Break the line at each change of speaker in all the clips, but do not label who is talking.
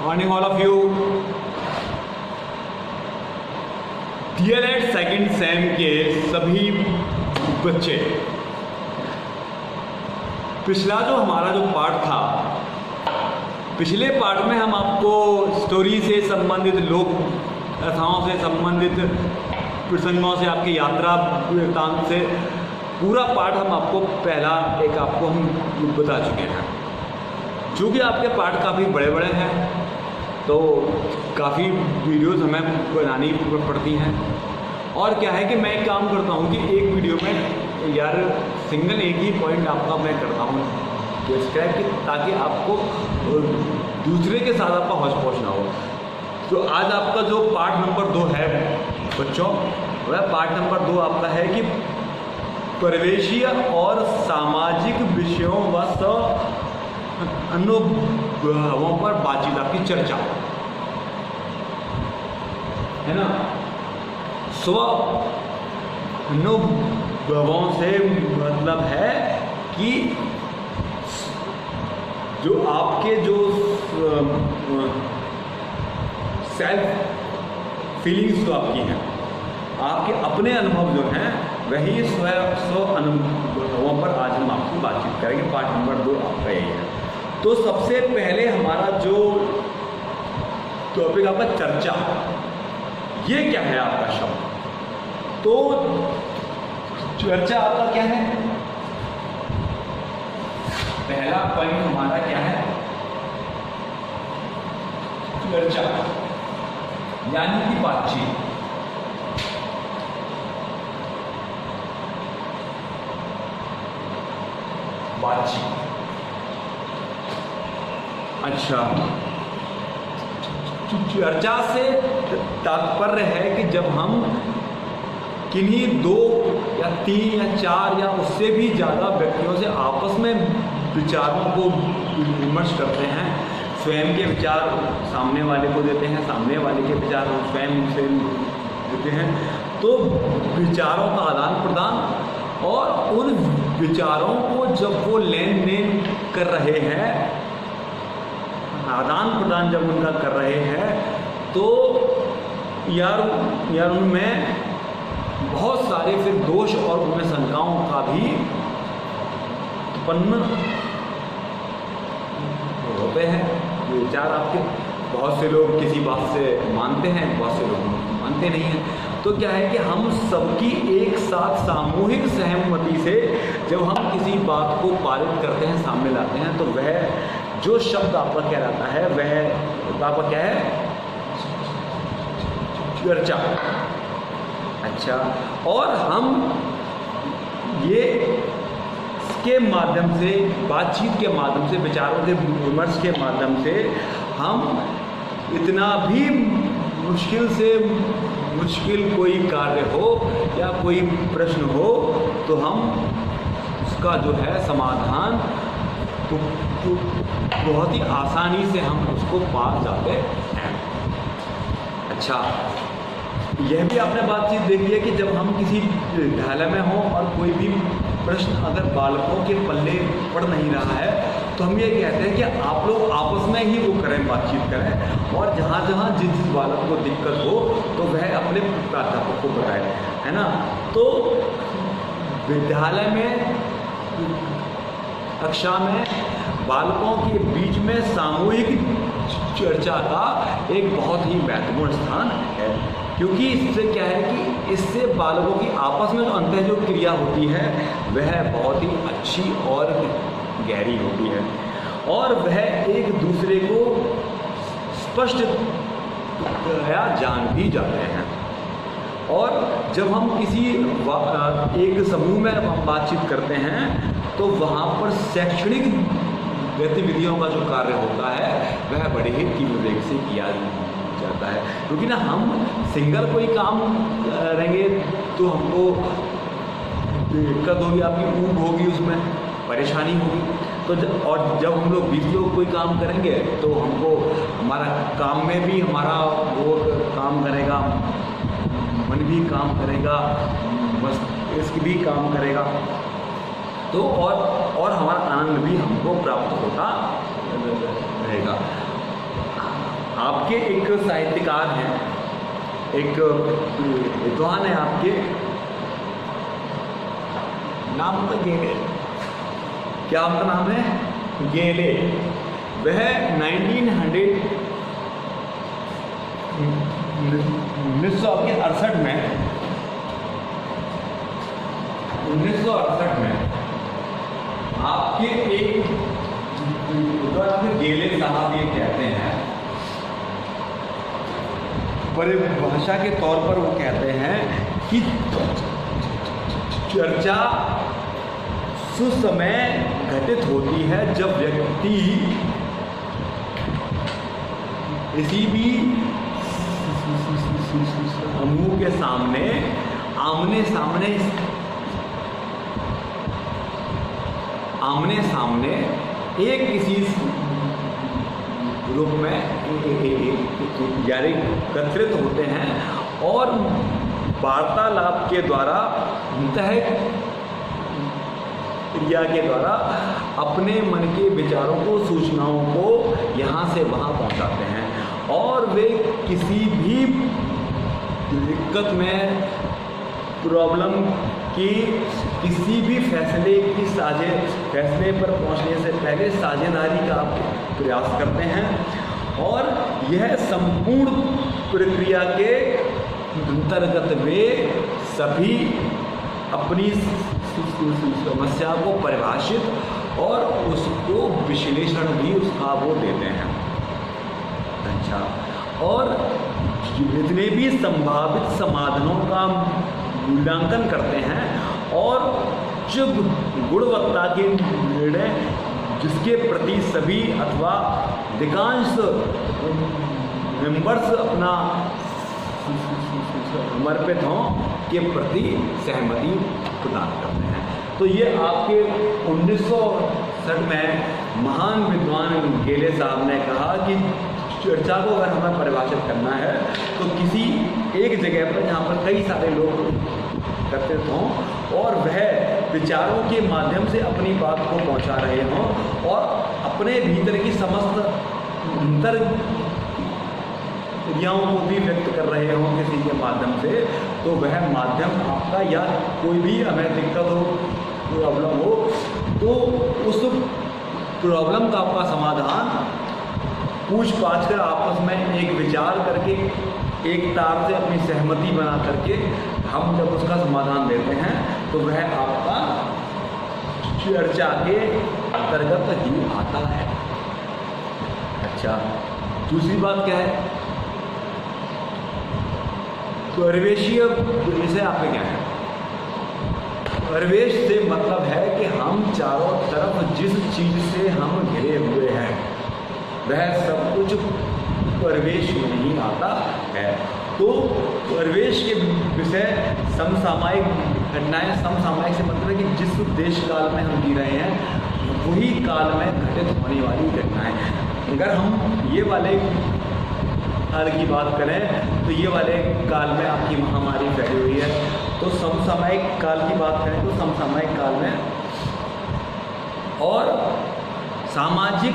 Morning all of you. DLED second same के सभी बच्चे, पिछला जो हमारा जो पार्ट था, पिछले पार्ट में हम आपको स्टोरी से संबंधित, लोक कथाओं से संबंधित प्रसंगों से, आपके यात्रा वृत्तांत से पूरा पार्ट हम आपको पहला एक आपको हम बता चुके हैं। चूँकि आपके पार्ट काफ़ी बड़े बड़े हैं तो काफ़ी वीडियोस हमें बनानी पड़ती हैं। और क्या है कि मैं एक काम करता हूँ कि एक वीडियो में यार सिंगल एक ही पॉइंट आपका मैं करता हूँ डिस्क्राइब कि ताकि आपको दूसरे के साथ आपका हौच पौच ना हो। तो आज आपका जो पार्ट नंबर 2 है बच्चों, वह पार्ट नंबर 2 आपका है कि परिवेशीय और सामाजिक विषयों व अनुभवों पर बातचीत, आपकी चर्चा है ना। स्व अनुभवों से मतलब है कि जो आपके जो सेल्फ फीलिंग्स जो आपकी हैं, आपके अपने अनुभव जो हैं, वही स्व अनुभवों पर आज हम आपकी बातचीत करेंगे। पार्ट नंबर 2 आपका यही है। तो सबसे पहले हमारा जो टॉपिक आपका चर्चा, ये क्या है आपका शब्द? तो चर्चा आपका क्या है? पहला पॉइंट हमारा क्या है? चर्चा यानी कि बातचीत। बातचीत, अच्छा, चर्चा से तात्पर्य है कि जब हम किन्हीं 2 या 3 या 4 या उससे भी ज़्यादा व्यक्तियों से आपस में विचारों को विमर्श करते हैं, स्वयं के विचार सामने वाले को देते हैं, सामने वाले के विचार हम स्वयं से देते हैं, तो विचारों का आदान प्रदान और उन विचारों को जब वो लेन देन कर रहे हैं, आदान प्रदान जब उनका कर रहे हैं, तो यार उनमें बहुत सारे फिर दोष और उनमें शंकाओं का भी उत्पन्न होते हैं। विचार आपके, बहुत से लोग किसी बात से मानते हैं, बहुत से लोग मानते नहीं हैं। तो क्या है कि हम सबकी एक साथ सामूहिक सहमति से जब हम किसी बात को पारित करते हैं, सामने लाते हैं, तो वह जो शब्द आपका कहलाता है वह आपका क्या है? चर्चा। अच्छा, और हम ये के माध्यम से, बातचीत के माध्यम से, विचारों के विमर्श के माध्यम से हम इतना भी मुश्किल से मुश्किल कोई कार्य हो या कोई प्रश्न हो तो हम उसका जो है समाधान तो बहुत ही आसानी से हम उसको पा जाते हैं। अच्छा, यह भी आपने बातचीत देखी है कि जब हम किसी विद्यालय में हों और कोई भी प्रश्न अगर बालकों के पल्ले पड़ नहीं रहा है, तो हम ये कहते हैं कि आप लोग आपस में ही वो करें, बातचीत करें, और जहाँ जहाँ जिस बालक को दिक्कत हो तो वह अपने प्राध्यापक को बताए, है ना। तो विद्यालय में, कक्षा में बालकों के बीच में सामूहिक चर्चा का एक बहुत ही महत्वपूर्ण स्थान है, क्योंकि इससे क्या है कि इससे बालकों की आपस में जो अंतः जो क्रिया होती है वह बहुत ही अच्छी और गहरी होती है, और वह एक दूसरे को स्पष्ट जान भी जाते हैं। और जब हम किसी एक समूह में हम बातचीत करते हैं तो वहाँ पर शैक्षणिक गतिविधियों का जो कार्य होता है वह बड़े ही तीव्र वेग से किया जाता है, क्योंकि ना हम सिंगल कोई काम करेंगे तो हमको दिक्कत होगी, आपकी ऊब होगी, उसमें परेशानी होगी। तो जब हम लोग 20 लोग कोई काम करेंगे तो हमको हमारा काम में भी हमारा वो काम करेगा, मन भी काम करेगा, मस्तिष्क भी काम करेगा, तो और हमारा आनंद भी हमको प्राप्त होता रहेगा। आपके एक साहित्यकार हैं, एक विद्वान है आपके, नाम तो गेले, क्या आपका नाम है? गेले। वह 1968 में आपके एक गेले साहब ये कहते हैं, परिभाषा के तौर पर वो कहते हैं कि चर्चा सुसमय घटित होती है जब व्यक्ति किसी भी समूह के सामने आमने सामने एक किसी रूप में एकत्रित होते हैं और वार्तालाप के द्वारा क्रिया के द्वारा अपने मन के विचारों को, सूचनाओं को यहाँ से वहाँ पहुँचाते हैं, और वे किसी भी दिक्कत में, प्रॉब्लम की, किसी भी फैसले पर पहुँचने से पहले साझेदारी का प्रयास करते हैं, और यह संपूर्ण प्रक्रिया के अंतर्गत वे सभी अपनी समस्या को परिभाषित और उसको विश्लेषण भी उसका वो देते हैं। अच्छा, और जितने भी संभावित समाधानों का मूल्यांकन करते हैं और जब गुणवत्ता के निर्णय जिसके प्रति सभी अथवा अधिकांश मेंबर्स अपना समर्पित हों के प्रति सहमति प्रदान करते हैं। तो ये आपके 1960 में महान विद्वान गेले साहब ने कहा कि चर्चा को अगर हमें परिभाषित करना है तो किसी एक जगह पर जहाँ पर कई सारे लोग एकत्रित हों और वह विचारों के माध्यम से अपनी बात को पहुँचा रहे हों और अपने भीतर की समस्त अंतर क्रियाओं को भी व्यक्त कर रहे हों किसी के माध्यम से, तो वह माध्यम आपका, या कोई भी हमें दिक्कत हो, प्रॉब्लम हो, तो उस प्रॉब्लम का आपका समाधान पूछ पाछ कर आपस में एक विचार करके, एक तार से अपनी सहमति बना करके हम जब उसका समाधान देते हैं तो वह आपका चर्चा के अंतर्गत ही आता है। अच्छा, दूसरी बात क्या है? परिवेशीय विषय आपके क्या है? परिवेश से मतलब है कि हम चारों तरफ जिस चीज से हम घिरे हुए हैं वह सब कुछ परिवेश में ही आता है। तो परिवेश के विषय समसामयिक घटनाएं, समसामयिक से मतलब है कि जिस देश काल में हम जी रहे हैं वही काल में घटित होने वाली घटनाएं। अगर हम ये वाले काल की बात करें तो ये वाले काल में आपकी महामारी फैली हुई है, तो समसामयिक काल की बात करें तो समसामयिक काल में, और सामाजिक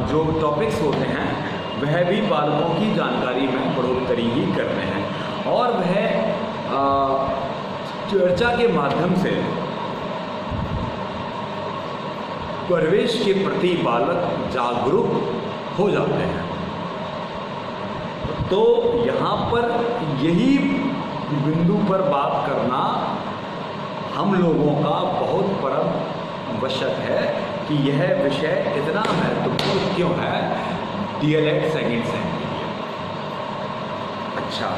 जो टॉपिक्स होते हैं वह भी बालकों की जानकारी में बढ़ोतरी ही करते हैं, और वह चर्चा के माध्यम से परिवेश के प्रति बालक जागरूक हो जाते हैं। तो यहाँ पर यही बिंदु पर बात करना हम लोगों का बहुत परम आवश्यक है कि यह विषय इतना महत्वपूर्ण क्यों है DLED सेकेंड सेम के लिए। अच्छा,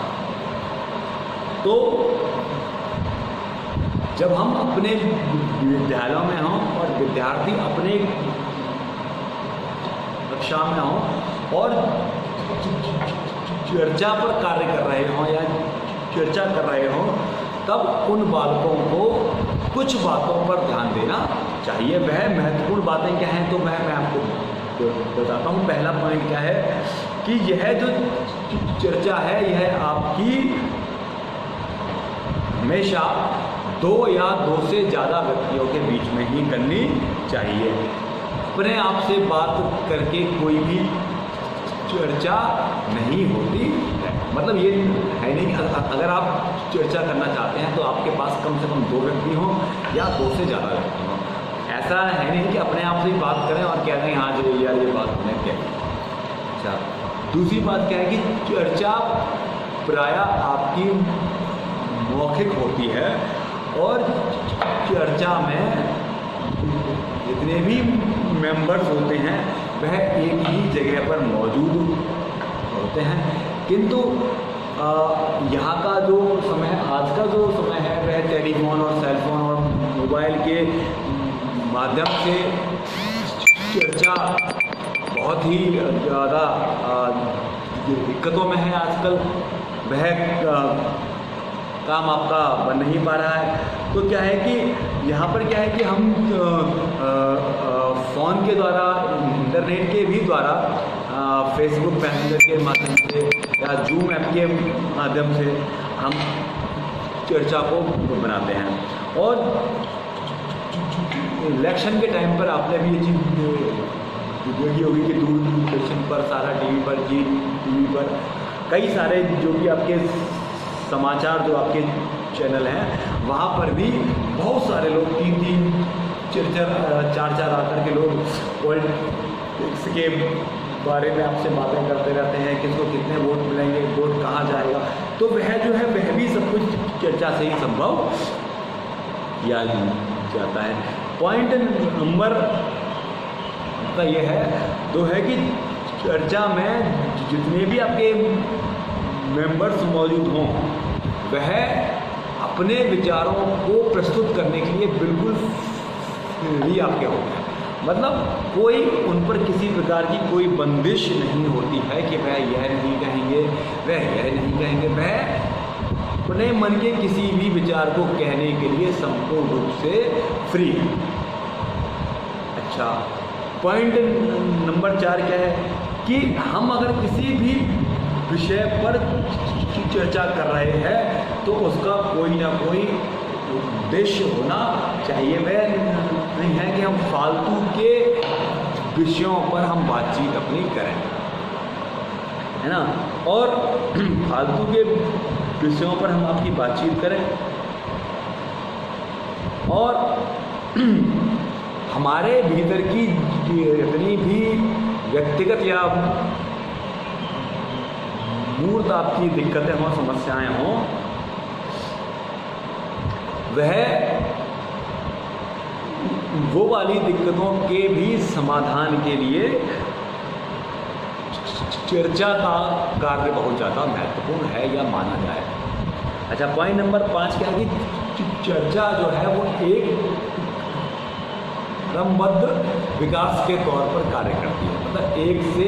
तो जब हम अपने विद्यालयों में हों और विद्यार्थी अपने कक्षा में हों और चर्चा पर कार्य कर रहे हों या चर्चा कर रहे हों, तब उन बालकों को कुछ बातों पर ध्यान देना चाहिए। वह महत्वपूर्ण बातें क्या हैं तो मैं आपको बताता हूँ। पहला पॉइंट क्या है कि यह जो चर्चा है यह आपकी हमेशा 2 या 2 से ज़्यादा व्यक्तियों के बीच में ही करनी चाहिए। अपने आप से बात करके कोई भी चर्चा नहीं होती है। मतलब ये है नहीं, अगर आप चर्चा करना चाहते हैं तो आपके पास कम से कम 2 व्यक्ति हों या 2 से ज़्यादा व्यक्ति हों। ऐसा है नहीं कि अपने आप से ही बात करें और कह दें हाँ जो यार ये बात हमने क्या। अच्छा, दूसरी बात क्या है कि चर्चा प्रायः आपकी मौखिक होती है और चर्चा में जितने भी मेंबर्स होते हैं वह एक ही जगह पर मौजूद होते हैं, किंतु यहाँ का जो समय, आज का जो समय है वह टेलीफोन और सेलफोन और मोबाइल के माध्यम से चर्चा बहुत ही ज़्यादा दिक्कतों में है आजकल। वह काम आपका बन नहीं पा रहा है। तो क्या है कि यहाँ पर क्या है कि हम फ़ोन के द्वारा, इंटरनेट के भी द्वारा, फेसबुक मैसेंजर के माध्यम से या जूम ऐप के माध्यम से हम चर्चा को बनाते हैं। और इलेक्शन के टाइम पर आपने भी ये चीज़ देखी होगी कि दूरदर्शन पर, सारा टीवी पर, जी टीवी पर कई सारे जो भी आपके समाचार, जो आपके चैनल हैं, वहाँ पर भी बहुत सारे लोग 3-3, 4-4 आकर के लोग पॉलिटिक्स के बारे में आपसे बातें करते रहते हैं, किसको कितने वोट मिलेंगे, वोट कहाँ जाएगा। तो वह जो है वह भी सब कुछ चर्चा से ही संभव किया जाता है। पॉइंट नंबर का ये है, तो है कि चर्चा में जितने भी आपके मेंबर्स मौजूद हों वह अपने विचारों को प्रस्तुत करने के लिए बिल्कुल फ्री आपके होते हैं। मतलब कोई उन पर किसी प्रकार की कोई बंदिश नहीं होती है कि वह यह नहीं कहेंगे, वह यह नहीं कहेंगे। वह अपने मन के किसी भी विचार को कहने के लिए संपूर्ण रूप से फ्री। अच्छा, पॉइंट नंबर 4 क्या है कि हम अगर किसी भी विषय पर चर्चा कर रहे हैं तो उसका कोई ना कोई उद्देश्य होना चाहिए। वह नहीं है कि हम फालतू के विषयों पर हम बातचीत अपनी करें, है ना। और फालतू के विषयों पर हम आपकी बातचीत करें और हमारे भीतर की जितनी भी व्यक्तिगत या मूर्त आपकी दिक्कतें हों, समस्याएं हों, वह वो वाली दिक्कतों के भी समाधान के लिए चर्चा का कार्य बहुत ज़्यादा महत्वपूर्ण है या माना जाए। अच्छा, पॉइंट नंबर 5 क्या है कि चर्चा जो है वो एक क्रमबद्ध विकास के तौर पर कार्य करती है। मतलब एक से,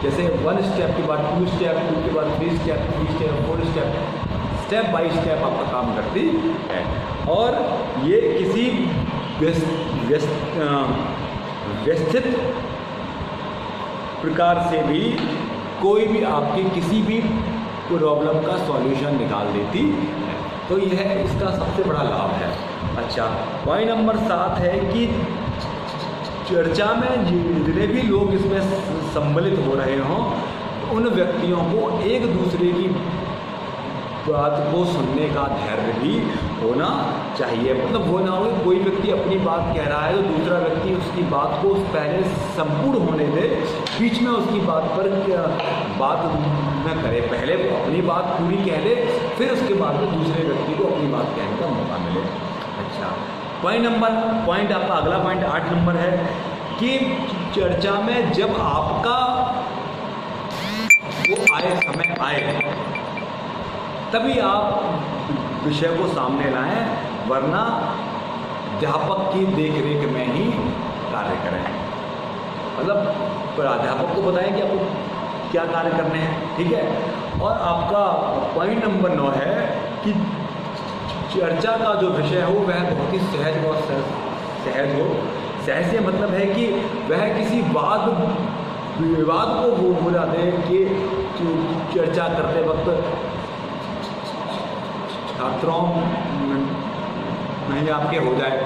जैसे 1 स्टेप के बाद 2 स्टेप, 2 के बाद 3 step, 3 step, 4 step, step by step आपका काम करती है। और ये किसी व्यवस्थित प्रकार से भी कोई भी आपके किसी भी प्रॉब्लम का सॉल्यूशन निकाल देती है। तो यह इसका सबसे बड़ा लाभ है। अच्छा, पॉइंट नंबर 7 है कि चर्चा में जितने भी लोग इसमें सम्मिलित हो रहे हों, उन व्यक्तियों को एक दूसरे की बात को सुनने का धैर्य भी होना चाहिए। मतलब वो ना हो कोई व्यक्ति अपनी बात कह रहा है तो दूसरा व्यक्ति उसकी बात को पहले संपूर्ण होने दे, बीच में उसकी बात पर बात न करे। पहले वो अपनी बात पूरी कह ले, फिर उसके बाद में दूसरे व्यक्ति को अपनी बात कहने का मौका मिले। अच्छा, पॉइंट आपका अगला पॉइंट 8 नंबर है कि चर्चा में जब आपका वो समय आए तभी आप विषय को सामने लाएं, वरना अध्यापक की देखरेख में ही कार्य करें। मतलब प्राध्यापक को बताएं कि आपको क्या कार्य करने हैं, ठीक है। और आपका पॉइंट नंबर 9 है कि चर्चा का जो विषय हो वह बहुत ही सहज और सहज हो। सहज से मतलब है कि वह किसी विवाद को वो भुला दे कि चर्चा करते वक्त छात्रों नहीं आपके हो जाए,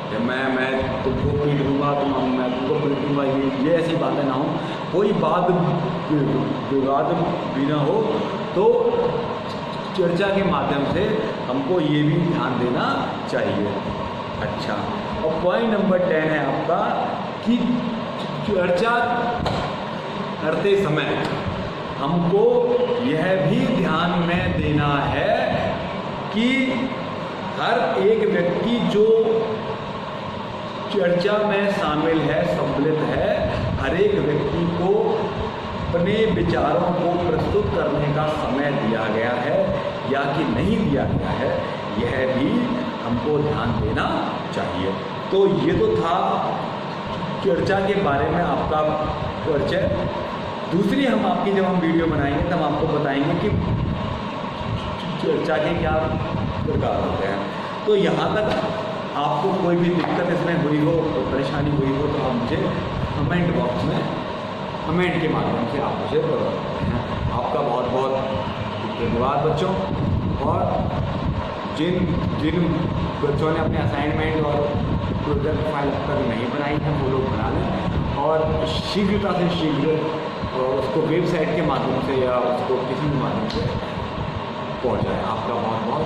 कि मैं तुमको पीट दूँगा, मैं तुमको पीट दूँगा, ये ऐसी बातें ना हो, कोई बात विवाद भी ना हो। तो चर्चा के माध्यम से हमको ये भी ध्यान देना चाहिए। अच्छा, और पॉइंट नंबर 10 है आपका कि चर्चा करते समय हमको यह भी ध्यान में देना है कि हर एक व्यक्ति जो चर्चा में शामिल है, सम्मिलित है, हर एक व्यक्ति को अपने विचारों को प्रस्तुत करने का समय दिया गया है या कि नहीं दिया गया है, यह भी हमको ध्यान देना चाहिए। तो ये तो था चर्चा के बारे में आपका परिचय। दूसरी हम आपकी जब हम वीडियो बनाएंगे तब आपको बताएंगे कि चर्चा के क्या प्रकार होते हैं। तो यहाँ तक आपको कोई भी दिक्कत इसमें हुई हो, तो परेशानी हुई हो, तो आप मुझे कमेंट बॉक्स में कमेंट के माध्यम से आप मुझे बता सकते हैं। आपका बहुत बहुत धन्यवाद बच्चों। और जिन बच्चों ने अपने असाइनमेंट और प्रोजेक्ट फाइल अब तक नहीं बनाई है वो लोग बना लें और शीघ्रता से शीघ्र उसको वेबसाइट के माध्यम से या उसको किसी भी माध्यम से पहुँच जाए। आपका बहुत बहुत